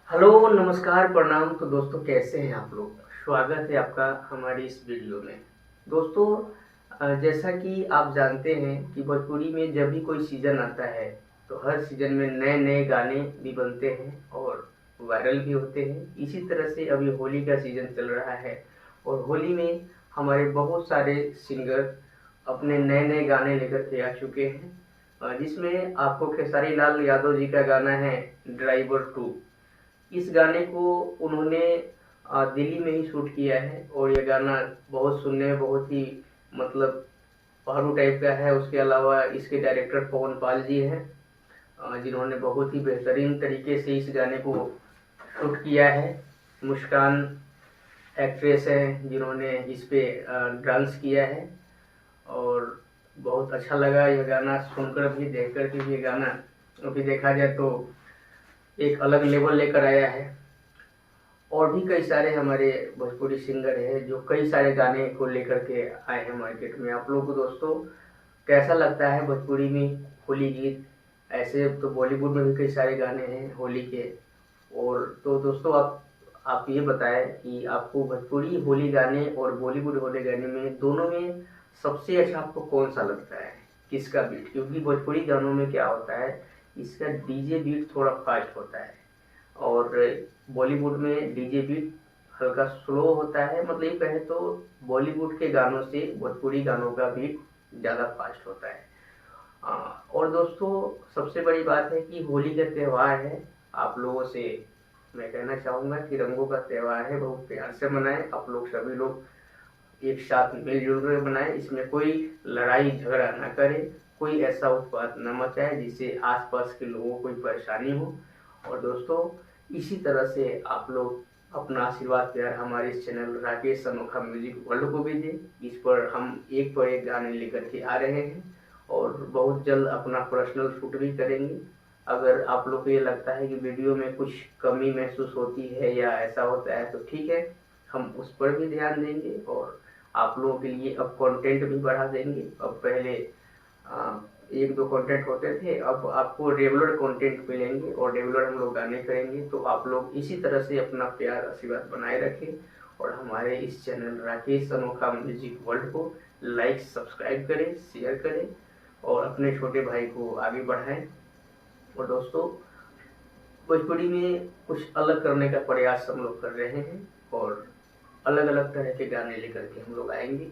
Hello, नमस्कार, प्रणाम। तो दोस्तों कैसे हैं आप लोग? स्वागत है आपका हमारी इस वीडियो में। दोस्तों जैसा कि आप जानते हैं कि भोजपुरी में जब भी कोई सीज़न आता है तो हर सीज़न में नए-नए गाने भी बनते हैं और वायरल भी होते हैं। इसी तरह से अभी होली का सीज़न चल रहा है और होली में हमारे बहुत सारे सिंगर अपने नए-नए गाने लेकर के आ चुके हैं। जिसमें आपको खेसारी लाल यादव जी का गाना है ड्राइवर टू। इस गाने को उन्होंने दिल्ली में ही शूट किया है और ये गाना बहुत सुनने में बहुत ही मतलब पहाड़ू टाइप का है। उसके अलावा इसके डायरेक्टर पवन पाल जी हैं, जिन्होंने बहुत ही बेहतरीन तरीके से इस गाने को शूट किया है। मुस्कान एक्ट्रेस हैं जिन्होंने इस पे डांस किया है और बहुत अच्छा लगा यह गाना सुनकर भी, देख कर के भी। ये गाना अभी देखा जाए तो एक अलग लेवल लेकर आया है। और भी कई सारे हमारे भोजपुरी सिंगर हैं जो कई सारे गाने को लेकर के आए हैं मार्केट में। आप लोगों को दोस्तों कैसा लगता है भोजपुरी में होली गीत? ऐसे तो बॉलीवुड में भी कई सारे गाने हैं होली के। और तो दोस्तों आप ये बताएं कि आपको भोजपुरी होली गाने और बॉलीवुड होली गाने में दोनों में सबसे अच्छा आपको कौन सा लगता है? किसका बीट? क्योंकि भोजपुरी गानों में क्या होता है, इसका डीजे बीट थोड़ा फास्ट होता है और बॉलीवुड में डीजे बीट हल्का स्लो होता है। मतलब ये कहें तो बॉलीवुड के गानों से भोजपुरी गानों का बीट ज़्यादा फास्ट होता है। और दोस्तों सबसे बड़ी बात है कि होली का त्यौहार है। आप लोगों से मैं कहना चाहूँगा कि रंगों का त्यौहार है, बहुत प्यार से मनाएं। आप लोग सभी लोग एक साथ मिलजुल कर मनाएं। इसमें कोई लड़ाई झगड़ा ना करे, कोई ऐसा उत्पात न मचाए जिससे आसपास के लोगों को कोई परेशानी हो। और दोस्तों इसी तरह से आप लोग अपना आशीर्वाद प्यार हमारे इस चैनल राकेश अनोखा म्यूजिक वर्ल्ड को भी दें। इस पर हम एक पर एक गाने लेकर के आ रहे हैं और बहुत जल्द अपना पर्सनल शूट भी करेंगे। अगर आप लोग को ये लगता है कि वीडियो में कुछ कमी महसूस होती है या ऐसा होता है तो ठीक है, हम उस पर भी ध्यान देंगे और आप लोगों के लिए अब कंटेंट भी बढ़ा देंगे। अब पहले एक दो कंटेंट होते थे, अब आपको रेगुलर कंटेंट मिलेंगे और रेगुलर हम लोग गाने करेंगे। तो आप लोग इसी तरह से अपना प्यार आशीर्वाद बनाए रखें और हमारे इस चैनल राकेश अनोखा म्यूजिक वर्ल्ड को लाइक सब्सक्राइब करें, शेयर करें और अपने छोटे भाई को आगे बढ़ाएं। और दोस्तों भोजपुरी में कुछ अलग करने का प्रयास हम लोग कर रहे हैं और अलग अलग तरह के गाने लेकर के हम लोग आएंगे।